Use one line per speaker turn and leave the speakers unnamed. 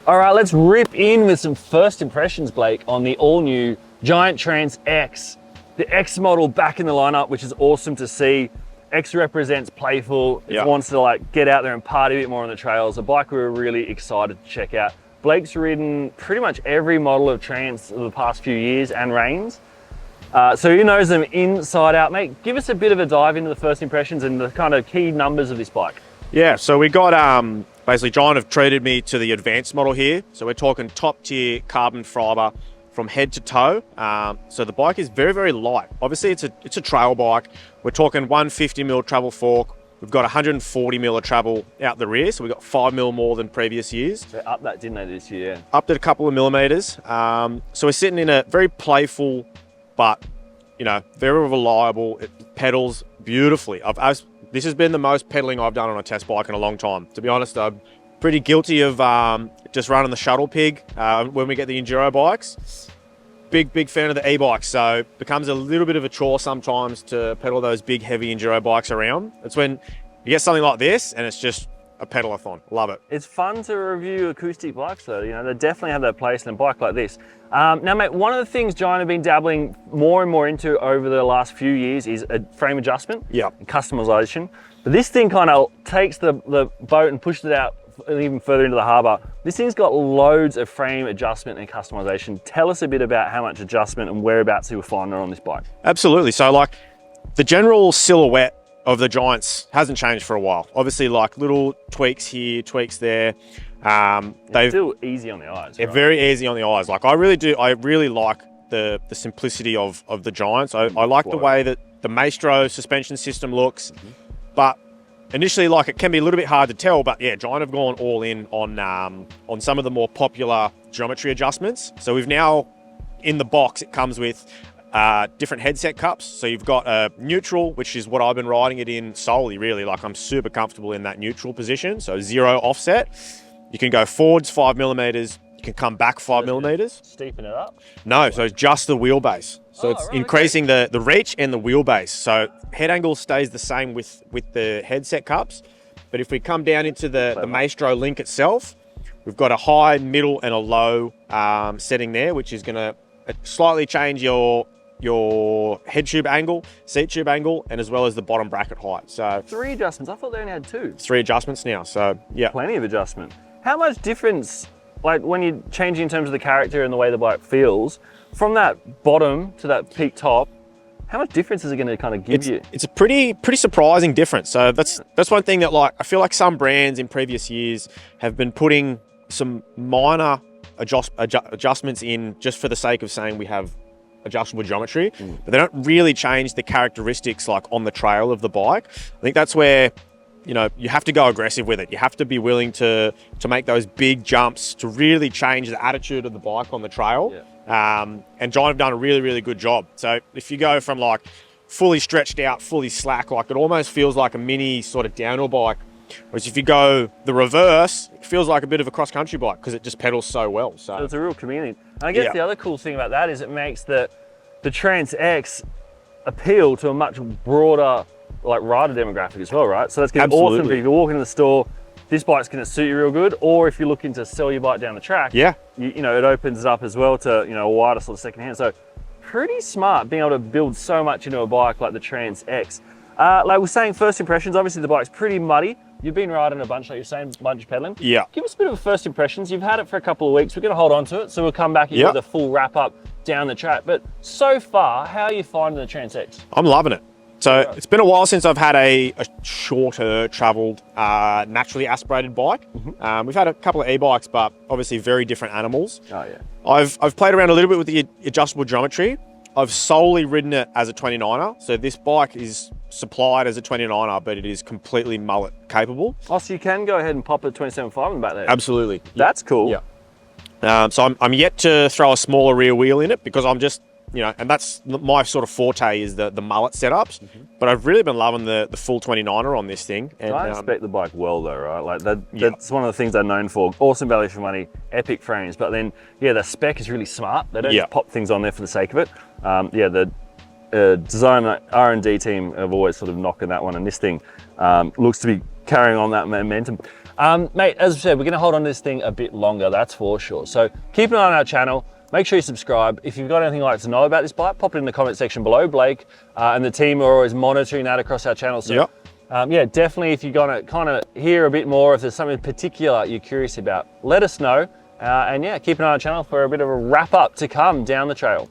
All right, let's rip in with some first impressions, Blake, on the all-new Giant Trance X. The X model back in the lineup, which is awesome to see. X represents playful. It wants to like get out there and party a bit more on the trails. A bike we were really excited to check out. Blake's ridden pretty much every model of Trance of the past few years and Reigns. So he knows them inside out. Mate, give us a bit of a dive into the first impressions and the kind of key numbers of this bike.
Yeah, so we got, basically Giant have treated me to the Advanced model here. So we're talking top tier carbon fiber from head to toe. So the bike is very, very light. Obviously it's a trail bike. We're talking 150mm travel fork. We've got 140mm of travel out the rear. So we've got 5mm more than previous years.
They upped that, didn't they, this year?
Upped it a couple of millimeters. So we're sitting in a very playful, but very reliable. It pedals beautifully. This has been the most pedaling I've done on a test bike in a long time. To be honest, I'm pretty guilty of just running the shuttle pig when we get the enduro bikes. Big fan of the e-bikes, so it becomes a little bit of a chore sometimes to pedal those big, heavy enduro bikes around. It's when you get something like this and it's just a pedalathon. Love it.
It's fun to review acoustic bikes though. They definitely have their place in a bike like this. Now mate, one of the things Giant have been dabbling more and more into over the last few years is a frame adjustment and customization. But this thing kind of takes the boat and pushes it out even further into the harbour. This thing's got loads of frame adjustment and customization. Tell us a bit about how much adjustment and whereabouts you will find it on this bike.
Absolutely. So like the general silhouette of the Giants hasn't changed for a while. Obviously like little tweaks here, tweaks there.
They're still easy on the eyes.
They're very easy on the eyes. Like I really like the simplicity of the Giants. I like the way that the Maestro suspension system looks, but initially like it can be a little bit hard to tell, but yeah, Giant have gone all in on some of the more popular geometry adjustments. So we've now, in the box, it comes with different headset cups. So you've got a neutral, which is what I've been riding it in solely, really. Like I'm super comfortable in that neutral position. So 0 offset. You can go forwards 5mm. You can come back 5mm.
Steepen it up?
No, so just the wheelbase. So it's increasing the reach and the wheelbase. So head angle stays the same with the headset cups. But if we come down into the Maestro link itself, we've got a high, middle, and a low setting there, which is going to slightly change your head tube angle, seat tube angle, and as well as the bottom bracket height. So
3 adjustments. I thought they only had 2.
3 adjustments now. So yeah,
plenty of adjustment. How much difference, like when you're changing in terms of the character and the way the bike feels, from that bottom to that peak top, how much difference is it going to kind of give you?
It's a pretty surprising difference. So that's one thing that like I feel like some brands in previous years have been putting some minor adjustments in just for the sake of saying we have adjustable geometry, but they don't really change the characteristics like on the trail of the bike. I think that's where you have to go aggressive with it. You have to be willing to make those big jumps to really change the attitude of the bike on the trail. And Giant have done a really good job. So if you go from like fully stretched out, fully slack, like it almost feels like a mini sort of downhill bike. Whereas if you go the reverse, it feels like a bit of a cross-country bike because it just pedals so well. So
it's a real chameleon. And I guess the other cool thing about that is it makes the Trance X appeal to a much broader like rider demographic as well, right? So that's going to be awesome if you're walking in the store. This bike's going to suit you real good, or if you're looking to sell your bike down the track, it opens it up as well to a wider sort of secondhand. So pretty smart being able to build so much into a bike like the Trance X. Like we're saying, first impressions. Obviously, the bike's pretty muddy. You've been riding a bunch, like you're saying, bunch pedaling.
Yeah.
Give us a bit of a first impressions. You've had it for a couple of weeks. We're going to hold on to it, so we'll come back and get the full wrap up down the track. But so far, how are you finding the Trance X?
I'm loving it. So it's been a while since I've had a shorter travelled, naturally aspirated bike. We've had a couple of e-bikes, but obviously very different animals.
Oh yeah.
I've played around a little bit with the adjustable geometry. I've solely ridden it as a 29er. So this bike is supplied as a 29er, but it is completely mullet capable.
Oh, so you can go ahead and pop a 27.5 in the back there?
Absolutely.
That's cool.
Yeah. So I'm yet to throw a smaller rear wheel in it because I'm just, and that's my sort of forte is the mullet setups. But I've really been loving the full 29er on this thing. And
I expect the bike well though, right? Like that's one of the things they're known for. Awesome value for money, epic frames. But then, the spec is really smart. They don't just pop things on there for the sake of it. The design R&D team have always sort of knocking that one, and this thing looks to be carrying on that momentum. Mate, as I said, we're going to hold on to this thing a bit longer, that's for sure. So keep an eye on our channel. Make sure you subscribe. If you've got anything you'd like to know about this bike, pop it in the comment section below. Blake and the team are always monitoring that across our channel. So yeah, definitely if you're going to kind of hear a bit more, if there's something particular you're curious about, let us know. And yeah, keep an eye on our channel for a bit of a wrap up to come down the trail.